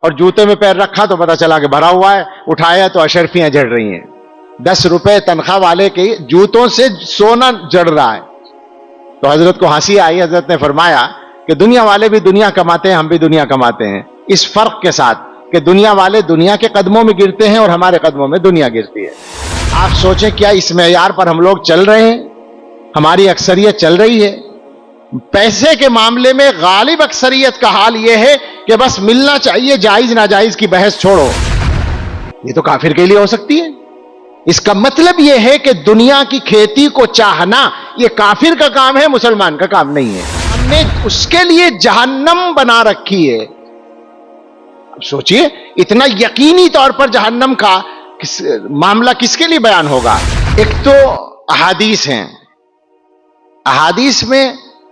اور جوتے میں پیر رکھا تو پتا چلا کہ بھرا ہوا ہے، اٹھایا تو اشرفیاں جڑ رہی ہیں. 10 روپے تنخواہ والے کے جوتوں سے سونا جڑ رہا ہے. تو حضرت کو ہنسی آئی. حضرت نے فرمایا کہ دنیا والے بھی دنیا کماتے ہیں، ہم بھی دنیا کماتے ہیں، اس فرق کے ساتھ کہ دنیا والے دنیا کے قدموں میں گرتے ہیں اور ہمارے قدموں میں دنیا گرتی ہے. آپ سوچیں کیا اس معیار پر ہم لوگ چل رہے ہیں؟ ہماری اکثریت چل رہی ہے. پیسے کے معاملے میں غالب اکثریت کا حال یہ ہے کہ بس ملنا چاہیے، جائز ناجائز کی بحث چھوڑو. یہ تو کافر کے لیے ہو سکتی ہے. اس کا مطلب یہ ہے کہ دنیا کی کھیتی کو چاہنا یہ کافر کا کام ہے، مسلمان کا کام نہیں ہے. ہم نے اس کے لیے جہنم بنا رکھی ہے. اب سوچئے اتنا یقینی طور پر جہنم کا معاملہ کس کے لیے بیان ہوگا؟ ایک تو احادیث ہیں، احادیث میں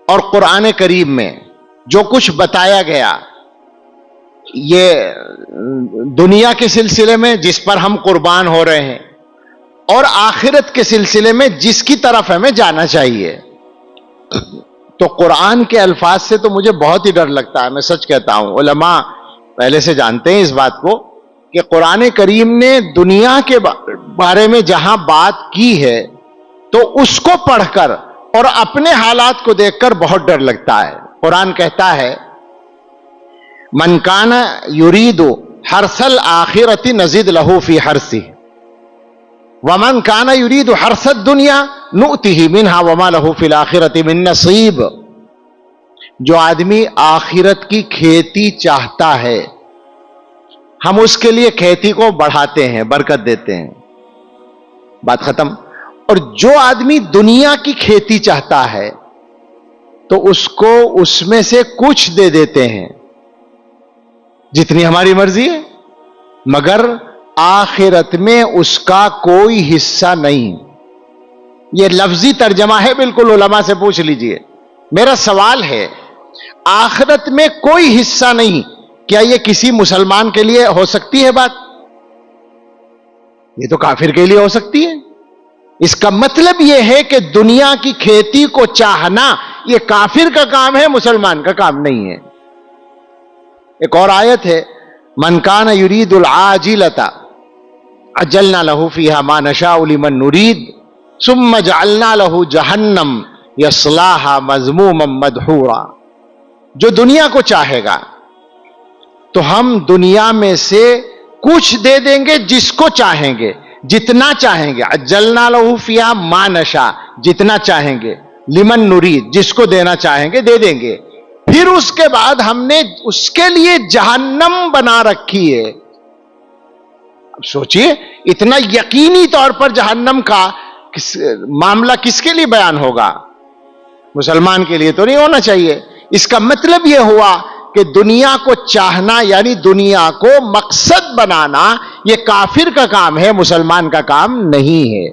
اور قرآن کریم میں جو کچھ بتایا گیا یہ دنیا کے سلسلے میں جس پر ہم قربان ہو رہے ہیں اور آخرت کے سلسلے میں جس کی طرف ہمیں جانا چاہیے. تو قرآن کے الفاظ سے تو مجھے بہت ہی ڈر لگتا ہے، میں سچ کہتا ہوں. علماء پہلے سے جانتے ہیں اس بات کو کہ قرآن کریم نے دنیا کے بارے میں جہاں بات کی ہے تو اس کو پڑھ کر اور اپنے حالات کو دیکھ کر بہت ڈر لگتا ہے. قرآن کہتا ہے من کان یرید حرث الآخرۃ نزد لہ فی حرثہ ومن کان یرید حرث الدنیا نؤتہ منہا وما لہ فی الآخرۃ من نصیب. جو آدمی آخرت کی کھیتی چاہتا ہے ہم اس کے لیے کھیتی کو بڑھاتے ہیں، برکت دیتے ہیں، بات ختم. اور جو آدمی دنیا کی کھیتی چاہتا ہے تو اس کو اس میں سے کچھ دے دیتے ہیں جتنی ہماری مرضی ہے، مگر آخرت میں اس کا کوئی حصہ نہیں. یہ لفظی ترجمہ ہے، بالکل علماء سے پوچھ لیجئے. میرا سوال ہے آخرت میں کوئی حصہ نہیں، کیا یہ کسی مسلمان کے لیے ہو سکتی ہے بات؟ یہ تو کافر کے لیے ہو سکتی ہے. اس کا مطلب یہ ہے کہ دنیا کی کھیتی کو چاہنا یہ کافر کا کام ہے، مسلمان کا کام نہیں ہے. ایک اور آیت ہے من کان یرید العاجلۃ عجلنا لہ فیہا ما نشاء لمن نرید ثم جعلنا لہ جہنم یصلاھا مذموما مدحورا. جو دنیا کو چاہے گا تو ہم دنیا میں سے کچھ دے دیں گے جس کو چاہیں گے، جتنا چاہیں گے. عجلنا لہ فیہا ما نشاء، جتنا چاہیں گے، لمن نرید، جس کو دینا چاہیں گے دے دیں گے. پھر اس کے بعد ہم نے اس کے لیے جہنم بنا رکھی ہے. اب سوچئے اتنا یقینی طور پر جہنم کا معاملہ کس کے لیے بیان ہوگا؟ مسلمان کے لیے تو نہیں ہونا چاہیے. اس کا مطلب یہ ہوا کہ دنیا کو چاہنا یعنی دنیا کو مقصد بنانا یہ کافر کا کام ہے، مسلمان کا کام نہیں ہے.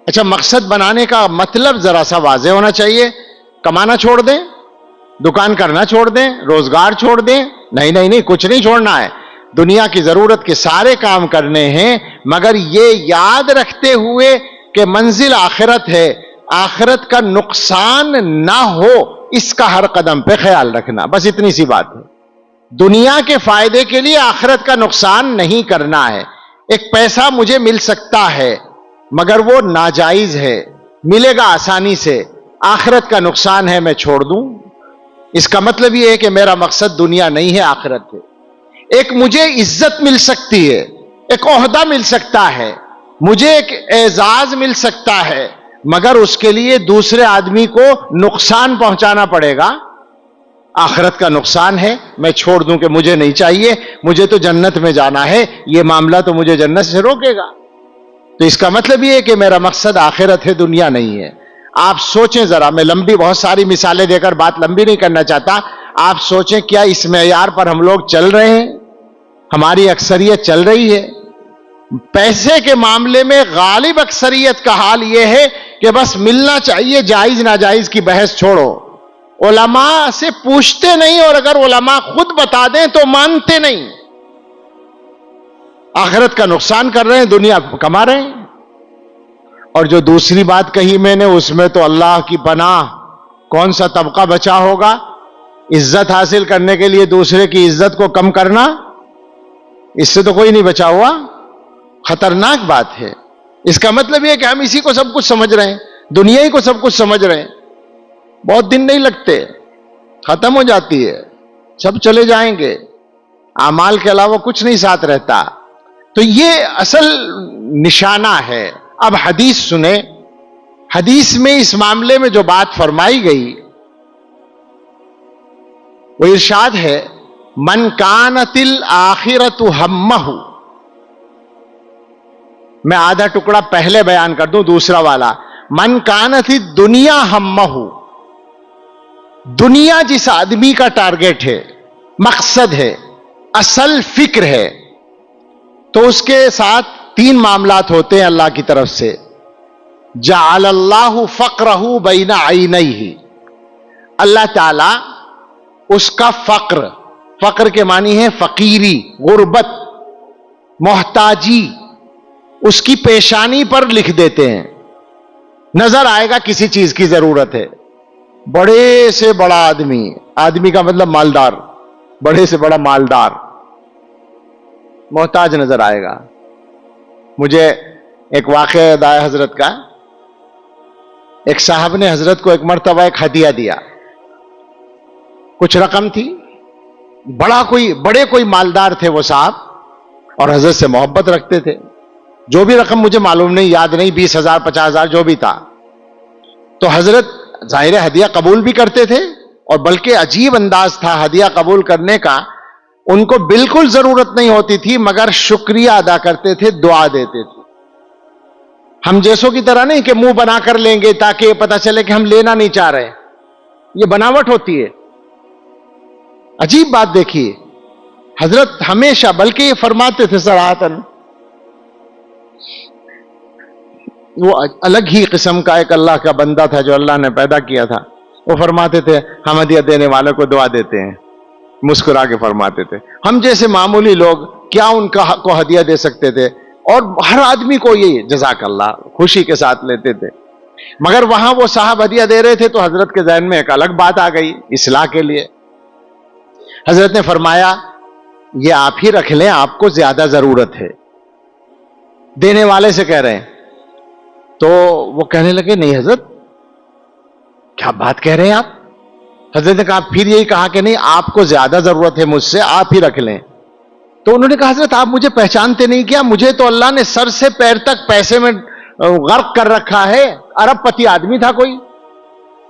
اچھا، مقصد بنانے کا مطلب ذرا سا واضح ہونا چاہیے. کمانا چھوڑ دیں، دکان کرنا چھوڑ دیں، روزگار چھوڑ دیں؟ نہیں، کچھ نہیں چھوڑنا ہے. دنیا کی ضرورت کے سارے کام کرنے ہیں، مگر یہ یاد رکھتے ہوئے کہ منزل آخرت ہے، آخرت کا نقصان نہ ہو اس کا ہر قدم پہ خیال رکھنا. بس اتنی سی بات ہے. دنیا کے فائدے کے لیے آخرت کا نقصان نہیں کرنا ہے. ایک پیسہ مجھے مل سکتا ہے مگر وہ ناجائز ہے، ملے گا آسانی سے، آخرت کا نقصان ہے، میں چھوڑ دوں؟ اس کا مطلب یہ ہے کہ میرا مقصد دنیا نہیں ہے، آخرت ہے. ایک مجھے عزت مل سکتی ہے، ایک عہدہ مل سکتا ہے، مجھے ایک اعزاز مل سکتا ہے، مگر اس کے لیے دوسرے آدمی کو نقصان پہنچانا پڑے گا، آخرت کا نقصان ہے، میں چھوڑ دوں کہ مجھے نہیں چاہیے، مجھے تو جنت میں جانا ہے، یہ معاملہ تو مجھے جنت سے روکے گا. تو اس کا مطلب یہ ہے کہ میرا مقصد آخرت ہے، دنیا نہیں ہے. آپ سوچیں ذرا، میں لمبی بہت ساری مثالیں دے کر بات لمبی نہیں کرنا چاہتا. آپ سوچیں کیا اس معیار پر ہم لوگ چل رہے ہیں؟ ہماری اکثریت چل رہی ہے. پیسے کے معاملے میں غالب اکثریت کا حال یہ ہے کہ بس ملنا چاہیے، جائز ناجائز کی بحث چھوڑو. علماء سے پوچھتے نہیں، اور اگر علماء خود بتا دیں تو مانتے نہیں. آخرت کا نقصان کر رہے ہیں، دنیا کما رہے ہیں. اور جو دوسری بات کہی میں نے اس میں تو اللہ کی پناہ، کون سا طبقہ بچا ہوگا عزت حاصل کرنے کے لیے دوسرے کی عزت کو کم کرنا، اس سے تو کوئی نہیں بچا ہوا، خطرناک بات ہے۔ اس کا مطلب یہ ہے کہ ہم اسی کو سب کچھ سمجھ رہے ہیں، دنیا ہی کو سب کچھ سمجھ رہے ہیں۔ بہت دن نہیں لگتے، ختم ہو جاتی ہے، سب چلے جائیں گے، اعمال کے علاوہ کچھ نہیں ساتھ رہتا۔ تو یہ اصل نشانہ ہے۔ اب حدیث سنیں، حدیث میں اس معاملے میں جو بات فرمائی گئی وہ ارشاد ہے، من کانت الآخرۃ ہمہ، میں آدھا ٹکڑا پہلے بیان کر دوں، دوسرا والا، من کانت الدنیا ہمہ، دنیا جس آدمی کا ٹارگٹ ہے، مقصد ہے، اصل فکر ہے، تو اس کے ساتھ تین معاملات ہوتے ہیں اللہ کی طرف سے۔ جعل اللہ فقرہ بین عینیہ، اللہ تعالی اس کا فقر کے معنی ہے فقیری، غربت، محتاجی، اس کی پیشانی پر لکھ دیتے ہیں۔ نظر آئے گا کسی چیز کی ضرورت ہے، بڑے سے بڑا آدمی کا مطلب مالدار، بڑے سے بڑا مالدار محتاج نظر آئے گا۔ مجھے ایک واقعہ یاد آیا حضرت کا، ایک صاحب نے حضرت کو ایک مرتبہ ایک ہدیہ دیا، کچھ رقم تھی، بڑے کوئی مالدار تھے وہ صاحب، اور حضرت سے محبت رکھتے تھے۔ جو بھی رقم مجھے معلوم نہیں، یاد نہیں، 20,000 50,000 جو بھی تھا، تو حضرت ظاہر ہدیہ قبول بھی کرتے تھے، اور بلکہ عجیب انداز تھا ہدیہ قبول کرنے کا، ان کو بالکل ضرورت نہیں ہوتی تھی مگر شکریہ ادا کرتے تھے، دعا دیتے تھے۔ ہم جیسوں کی طرح نہیں کہ منہ بنا کر لیں گے تاکہ پتہ چلے کہ ہم لینا نہیں چاہ رہے، یہ بناوٹ ہوتی ہے۔ عجیب بات دیکھیے، حضرت ہمیشہ، بلکہ یہ فرماتے تھے صراحتاً، وہ الگ ہی قسم کا ایک اللہ کا بندہ تھا جو اللہ نے پیدا کیا تھا، وہ فرماتے تھے ہم ہدیہ دینے والوں کو دعا دیتے ہیں، مسکرا کے فرماتے تھے۔ ہم جیسے معمولی لوگ کیا ان کو ہدیہ دے سکتے تھے، اور ہر آدمی کو یہ جزاک اللہ خوشی کے ساتھ لیتے تھے، مگر وہاں وہ صاحب ہدیہ دے رہے تھے تو حضرت کے ذہن میں ایک الگ بات آ گئی اصلاح کے لیے۔ حضرت نے فرمایا یہ آپ ہی رکھ لیں، آپ کو زیادہ ضرورت ہے، دینے والے سے کہہ رہے ہیں۔ تو وہ کہنے لگے نہیں حضرت، کیا بات کہہ رہے ہیں آپ؟ حضرت نے کہا پھر یہی کہا کہ نہیں، آپ کو زیادہ ضرورت ہے مجھ سے، آپ ہی رکھ لیں۔ تو انہوں نے کہا حضرت آپ مجھے پہچانتے نہیں کیا؟ مجھے تو اللہ نے سر سے پیر تک پیسے میں غرق کر رکھا ہے، ارب پتی آدمی تھا کوئی،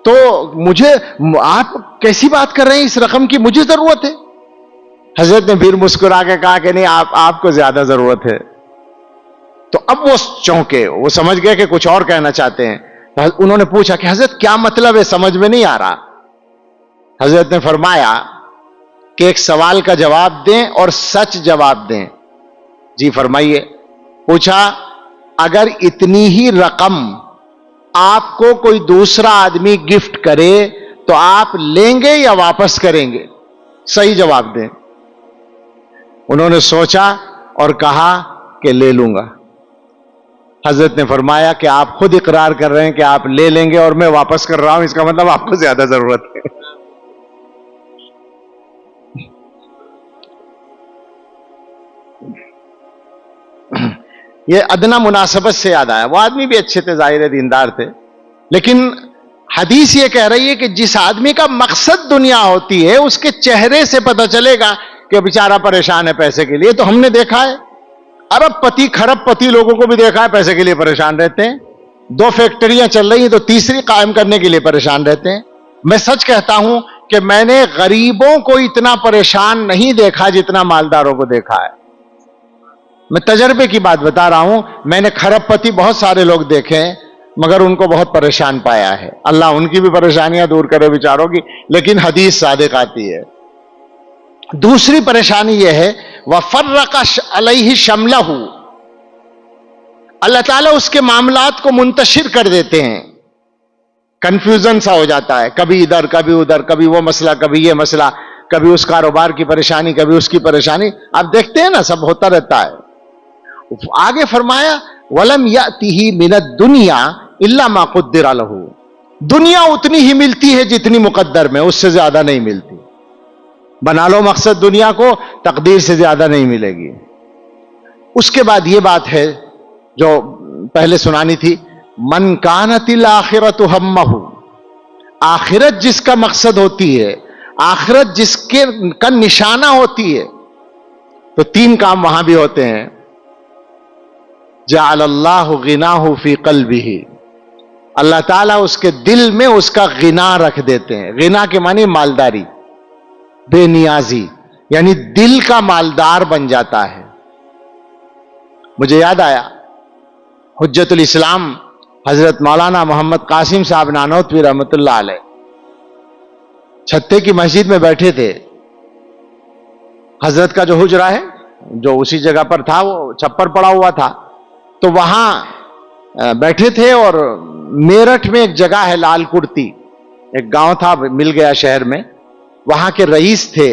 تو مجھے آپ کیسی بات کر رہے ہیں، اس رقم کی مجھے ضرورت ہے۔ حضرت نے پھر مسکرا کے کہا کہ نہیں آپ کو زیادہ ضرورت ہے۔ تو اب وہ چونکے، وہ سمجھ گئے کہ کچھ اور کہنا چاہتے ہیں۔ انہوں نے پوچھا کہ حضرت کیا مطلب ہے، سمجھ میں نہیں آ رہا۔ حضرت نے فرمایا کہ ایک سوال کا جواب دیں اور سچ جواب دیں۔ جی فرمائیے۔ پوچھا اگر اتنی ہی رقم آپ کو کوئی دوسرا آدمی گفٹ کرے تو آپ لیں گے یا واپس کریں گے؟ صحیح جواب دیں۔ انہوں نے سوچا اور کہا کہ لے لوں گا۔ حضرت نے فرمایا کہ آپ خود اقرار کر رہے ہیں کہ آپ لے لیں گے اور میں واپس کر رہا ہوں، اس کا مطلب آپ کو زیادہ ضرورت ہے۔ یہ ادنا مناسبت سے یاد آیا، وہ آدمی بھی اچھے تھے، ظاہر دیندار تھے، لیکن حدیث یہ کہہ رہی ہے کہ جس آدمی کا مقصد دنیا ہوتی ہے اس کے چہرے سے پتہ چلے گا کہ بیچارہ پریشان ہے پیسے کے لیے۔ تو ہم نے دیکھا ہے ارب پتی کھرب پتی لوگوں کو بھی دیکھا ہے پیسے کے لیے پریشان رہتے ہیں، 2 فیکٹریاں چل رہی ہیں تو تیسری قائم کرنے کے لیے پریشان رہتے ہیں۔ میں سچ کہتا ہوں کہ میں نے غریبوں کو اتنا پریشان نہیں دیکھا جتنا مالداروں کو دیکھا ہے۔ میں تجربے کی بات بتا رہا ہوں، میں نے کھرب پتی بہت سارے لوگ دیکھے ہیں مگر ان کو بہت پریشان پایا ہے۔ اللہ ان کی بھی پریشانیاں دور کرے بیچاروں کی، لیکن حدیث صادق آتی ہے۔ دوسری پریشانی یہ ہے وَفَرَّقَ عَلَيْهِ شَمْلَهُ، اللہ تعالیٰ اس کے معاملات کو منتشر کر دیتے ہیں، کنفیوژن سا ہو جاتا ہے، کبھی ادھر کبھی ادھر، کبھی وہ مسئلہ کبھی یہ مسئلہ، کبھی اس کاروبار کی پریشانی کبھی اس کی پریشانی، آپ دیکھتے ہیں نا سب ہوتا رہتا ہے۔ آگے فرمایا وَلَمْ يَأْتِهِ مِنَ الدُّنْيَا إِلَّا مَا قُدِّرَ لَهُ، دنیا اتنی ہی ملتی ہے جتنی مقدر میں، اس سے زیادہ نہیں ملتی۔ بنا لو مقصد دنیا کو، تقدیر سے زیادہ نہیں ملے گی۔ اس کے بعد یہ بات ہے جو پہلے سنانی تھی، من کانت الآخرۃ ہمہ، آخرت جس کا مقصد ہوتی ہے، آخرت جس کے کا نشانہ ہوتی ہے، تو تین کام وہاں بھی ہوتے ہیں۔ جعل اللہ غناہ فی قلبہ، اللہ تعالیٰ اس کے دل میں اس کا غنا رکھ دیتے ہیں۔ غنا کے معنی مالداری، بے نیازی، یعنی دل کا مالدار بن جاتا ہے۔ مجھے یاد آیا حجت الاسلام حضرت مولانا محمد قاسم صاحب نانوتوی رحمۃ اللہ علیہ چھتے کی مسجد میں بیٹھے تھے۔ حضرت کا جو حجرہ ہے جو اسی جگہ پر تھا، وہ چھپر پڑا ہوا تھا، تو وہاں بیٹھے تھے، اور میرٹھ میں ایک جگہ ہے لال کرتی، ایک گاؤں تھا، مل گیا شہر میں، وہاں کے رئیس تھے،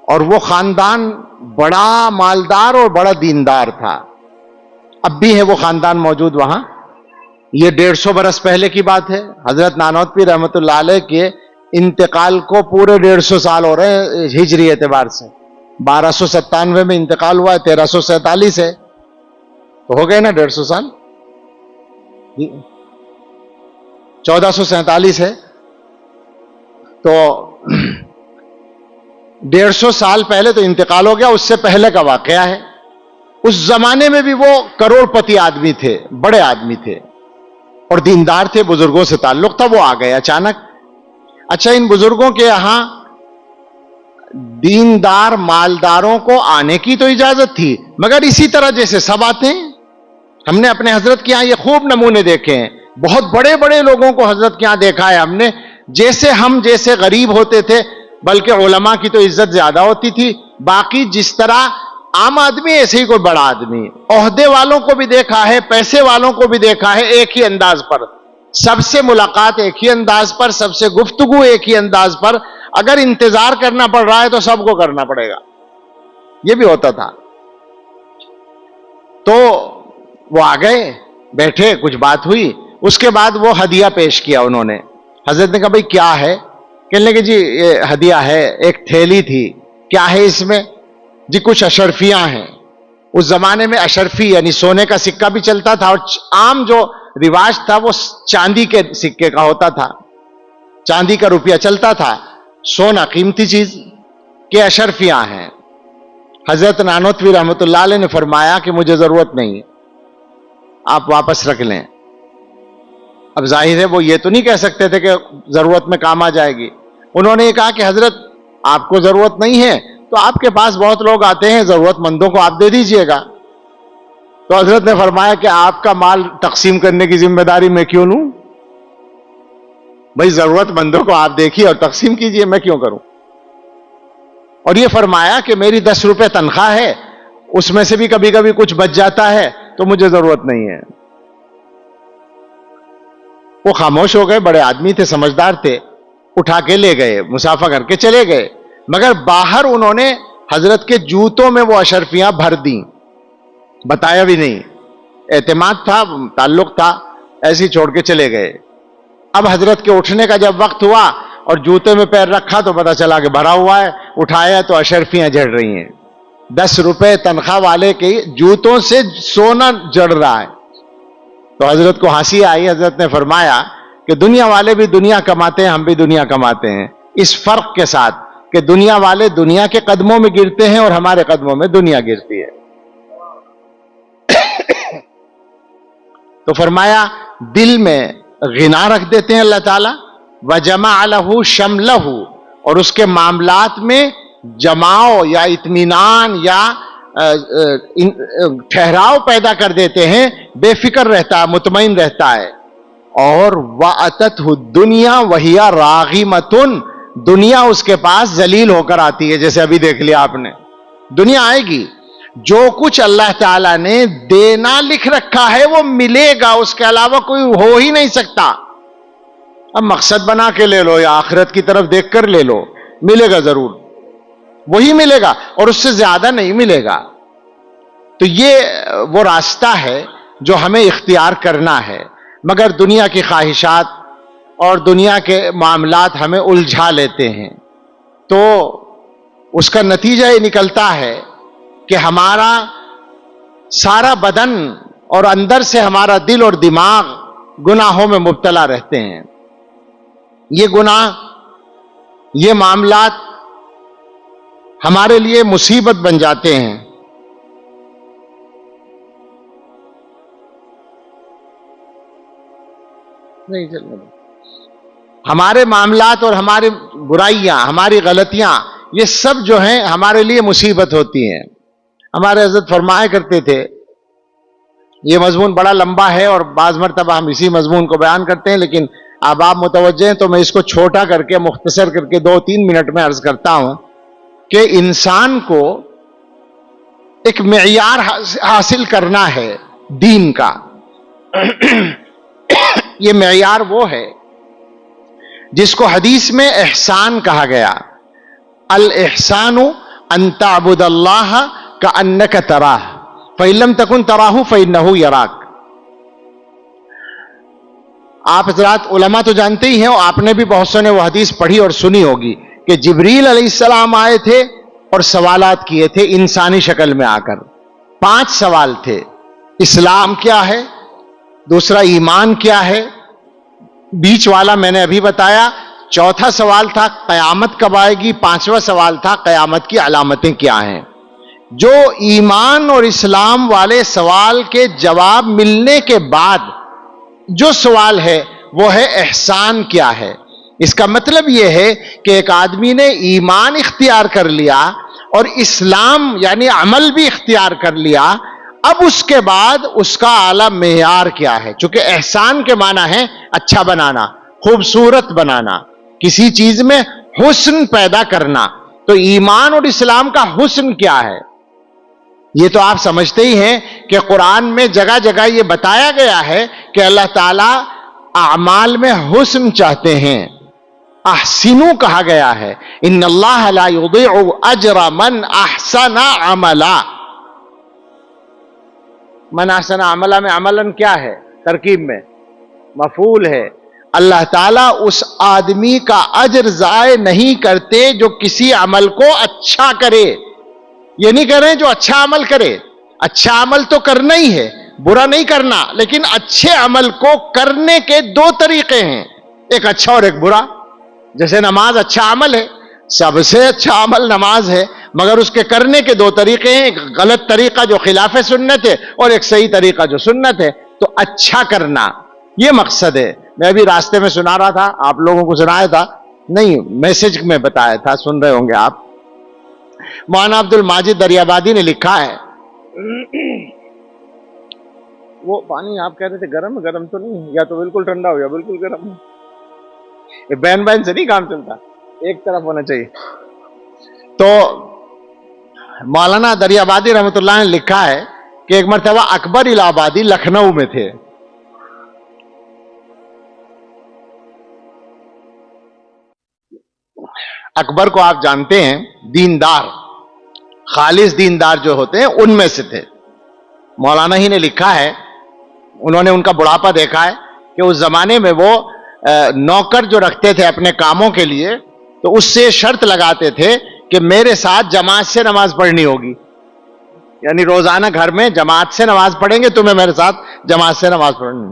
اور وہ خاندان بڑا مالدار اور بڑا دیندار تھا۔ اب بھی ہے وہ خاندان موجود وہاں۔ یہ 150 برس پہلے کی بات ہے۔ حضرت نانوتوی رحمۃ اللہ علیہ کے انتقال کو پورے 150 سال ہو رہے ہیں ہجری اعتبار سے۔ 1297 میں انتقال ہوا ہے، 1347 ہے، تو ہو گئے نا 150 سال، 1447 ہے، تو 150 سال پہلے تو انتقال ہو گیا۔ اس سے پہلے کا واقعہ ہے۔ اس زمانے میں بھی وہ کروڑ پتی آدمی تھے، بڑے آدمی تھے، اور دیندار تھے، بزرگوں سے تعلق تھا۔ وہ آ گئے اچانک۔ اچھا، ان بزرگوں کے یہاں دیندار مالداروں کو آنے کی تو اجازت تھی، مگر اسی طرح جیسے سب آتے ہیں۔ ہم نے اپنے حضرت کے یہاں یہ خوب نمونے دیکھے ہیں، بہت بڑے بڑے لوگوں کو حضرت کے یہاں دیکھا ہے ہم نے، جیسے ہم جیسے غریب ہوتے تھے، بلکہ علماء کی تو عزت زیادہ ہوتی تھی۔ باقی جس طرح عام آدمی ایسے ہی کوئی بڑا آدمی، عہدے والوں کو بھی دیکھا ہے، پیسے والوں کو بھی دیکھا ہے، ایک ہی انداز پر، سب سے ملاقات ایک ہی انداز پر، سب سے گفتگو ایک ہی انداز پر۔ اگر انتظار کرنا پڑ رہا ہے تو سب کو کرنا پڑے گا، یہ بھی ہوتا تھا۔ تو وہ آ گئے، بیٹھے، کچھ بات ہوئی، اس کے بعد وہ ہدیہ پیش کیا انہوں نے۔ حضرت نے کہا بھئی کیا ہے؟ کہنے لگے جی یہ ہدیہ ہے، ایک تھیلی تھی۔ کیا ہے اس میں؟ جی کچھ اشرفیاں ہیں۔ اس زمانے میں اشرفی یعنی سونے کا سکہ بھی چلتا تھا، اور عام جو رواج تھا وہ چاندی کے سکے کا ہوتا تھا، چاندی کا روپیہ چلتا تھا، سونا قیمتی چیز کے اشرفیاں ہیں۔ حضرت نانوتوی رحمۃ اللہ علیہ نے فرمایا کہ مجھے ضرورت نہیں، آپ واپس رکھ لیں۔ اب ظاہر ہے وہ یہ تو نہیں کہہ سکتے تھے کہ ضرورت میں کام آ جائے گی۔ انہوں نے یہ کہا کہ حضرت آپ کو ضرورت نہیں ہے تو آپ کے پاس بہت لوگ آتے ہیں، ضرورت مندوں کو آپ دے دیجئے گا۔ تو حضرت نے فرمایا کہ آپ کا مال تقسیم کرنے کی ذمہ داری میں کیوں لوں؟ بھئی ضرورت مندوں کو آپ دیکھیے اور تقسیم کیجئے، میں کیوں کروں؟ اور یہ فرمایا کہ میری 10 روپے تنخواہ ہے، اس میں سے بھی کبھی کبھی کچھ بچ جاتا ہے تو مجھے ضرورت نہیں ہے۔ وہ خاموش ہو گئے، بڑے آدمی تھے، سمجھدار تھے، اٹھا کے لے گئے، مسافہ کر کے چلے گئے۔ مگر باہر انہوں نے حضرت کے جوتوں میں وہ اشرفیاں بھر دیں، بتایا بھی نہیں، اعتماد تھا، تعلق تھا، ایسے ہی چھوڑ کے چلے گئے۔ اب حضرت کے اٹھنے کا جب وقت ہوا اور جوتے میں پیر رکھا تو پتا چلا کہ بھرا ہوا ہے، اٹھایا تو اشرفیاں جڑ رہی ہیں۔ 10 روپے تنخواہ والے کے جوتوں سے سونا جڑ رہا ہے۔ تو حضرت کو ہنسی آئی۔ حضرت نے فرمایا کہ دنیا والے بھی دنیا کماتے ہیں، ہم بھی دنیا کماتے ہیں، اس فرق کے ساتھ کہ دنیا والے دنیا کے قدموں میں گرتے ہیں اور ہمارے قدموں میں دنیا گرتی ہے۔ تو فرمایا دل میں غنا رکھ دیتے ہیں اللہ تعالیٰ، وَجَمَعَ لَهُ شَمْلَهُ، اور اس کے معاملات میں جماؤ یا اطمینان یا ٹھہراؤ پیدا کر دیتے ہیں، بے فکر رہتا ہے، مطمئن رہتا ہے۔ اور وَأَتَتْهُ الدُّنْيَا وَهِيَ رَاغِمَةٌ، دنیا اس کے پاس ذلیل ہو کر آتی ہے، جیسے ابھی دیکھ لیا آپ نے۔ دنیا آئے گی، جو کچھ اللہ تعالیٰ نے دینا لکھ رکھا ہے وہ ملے گا، اس کے علاوہ کوئی ہو ہی نہیں سکتا۔ اب مقصد بنا کے لے لو یا آخرت کی طرف دیکھ کر لے لو، ملے گا ضرور، وہی ملے گا اور اس سے زیادہ نہیں ملے گا۔ تو یہ وہ راستہ ہے جو ہمیں اختیار کرنا ہے، مگر دنیا کی خواہشات اور دنیا کے معاملات ہمیں الجھا لیتے ہیں۔ تو اس کا نتیجہ یہ نکلتا ہے کہ ہمارا سارا بدن اور اندر سے ہمارا دل اور دماغ گناہوں میں مبتلا رہتے ہیں. یہ گناہ، یہ معاملات ہمارے لیے مصیبت بن جاتے ہیں. ہمارے معاملات اور ہماری برائیاں، ہماری غلطیاں، یہ سب جو ہیں ہمارے لیے مصیبت ہوتی ہیں. ہمارے حضرت فرمایا کرتے تھے، یہ مضمون بڑا لمبا ہے اور بعض مرتبہ ہم اسی مضمون کو بیان کرتے ہیں، لیکن اب آپ متوجہ ہیں تو میں اس کو چھوٹا کر کے مختصر کر کے 2-3 منٹ میں عرض کرتا ہوں کہ انسان کو ایک معیار حاصل کرنا ہے دین کا. یہ معیار وہ ہے جس کو حدیث میں احسان کہا گیا. الاحسان ان تعبد اللہ کأنک تراہ فإن لم تکن تراہ فإنہ یراک. آپ حضرات علماء تو جانتے ہی ہیں، اور آپ نے بھی بہت سے نے وہ حدیث پڑھی اور سنی ہوگی کہ جبریل علیہ السلام آئے تھے اور سوالات کیے تھے انسانی شکل میں آ کر. 5 سوال تھے. اسلام کیا ہے، دوسرا ایمان کیا ہے، بیچ والا میں نے ابھی بتایا، چوتھا سوال تھا قیامت کب آئے گی، 5واں سوال تھا قیامت کی علامتیں کیا ہیں. جو ایمان اور اسلام والے سوال کے جواب ملنے کے بعد جو سوال ہے وہ ہے احسان کیا ہے. اس کا مطلب یہ ہے کہ ایک آدمی نے ایمان اختیار کر لیا اور اسلام یعنی عمل بھی اختیار کر لیا، اب اس کے بعد اس کا اعلیٰ معیار کیا ہے. چونکہ احسان کے معنی ہے اچھا بنانا، خوبصورت بنانا، کسی چیز میں حسن پیدا کرنا. تو ایمان اور اسلام کا حسن کیا ہے؟ یہ تو آپ سمجھتے ہی ہیں کہ قرآن میں جگہ جگہ یہ بتایا گیا ہے کہ اللہ تعالیٰ اعمال میں حسن چاہتے ہیں. احسنو کہا گیا ہے، ان اللہ لا یضیع اجر من احسن عملا. من احسن عملا میں عملاً کیا ہے؟ ترکیب میں مفعول ہے. اللہ تعالیٰ اس آدمی کا اجر ضائع نہیں کرتے جو کسی عمل کو اچھا کرے. یہ نہیں کہہ رہے جو اچھا عمل کرے، اچھا عمل تو کرنا ہی ہے، برا نہیں کرنا، لیکن اچھے عمل کو کرنے کے 2 طریقے ہیں، ایک اچھا اور ایک برا. جیسے نماز اچھا عمل ہے، سب سے اچھا عمل نماز ہے، مگر اس کے کرنے کے 2 طریقے ہیں، ایک غلط طریقہ جو خلاف سنت ہے اور ایک صحیح طریقہ جو سنت ہے. تو اچھا کرنا یہ مقصد ہے. میں ابھی راستے میں سنا رہا تھا، آپ لوگوں کو سنایا تھا نہیں، میسج میں بتایا تھا، سن رہے ہوں گے آپ. مولانا عبد الماجد دریابادی نے لکھا ہے، وہ پانی آپ کہہ رہے تھے گرم تو نہیں، یا تو بالکل ٹھنڈا ہو یا بالکل گرم. بین سے نہیں کام چلتا، ایک طرف ہونا چاہیے. تو مولانا دریابادی رحمۃ اللہ نے لکھا ہے کہ ایک مرتبہ اکبر الہ آبادی لکھنؤ میں تھے. اکبر کو آپ جانتے ہیں، دیندار، خالص دیندار جو ہوتے ہیں ان میں سے تھے. مولانا ہی نے لکھا ہے، انہوں نے ان کا بڑھاپا دیکھا ہے کہ اس زمانے میں وہ نوکر جو رکھتے تھے اپنے کاموں کے لیے، تو اس سے شرط لگاتے تھے کہ میرے ساتھ جماعت سے نماز پڑھنی ہوگی، یعنی روزانہ گھر میں جماعت سے نماز پڑھیں گے، تمہیں میرے ساتھ جماعت سے نماز پڑھنی.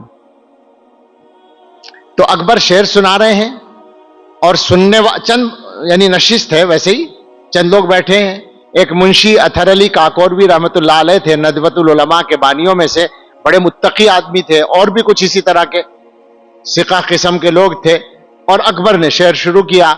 تو اکبر شعر سنا رہے ہیں اور سننے چند یعنی نشست ہے، ویسے ہی چند لوگ بیٹھے ہیں. ایک منشی اطہر علی کاکوروی رحمۃ اللہ علیہ تھے، ندوۃ العلماء کے بانیوں میں سے، بڑے متقی آدمی تھے، اور بھی کچھ اسی طرح کے ثقہ قسم کے لوگ تھے. اور اکبر نے شعر شروع کیا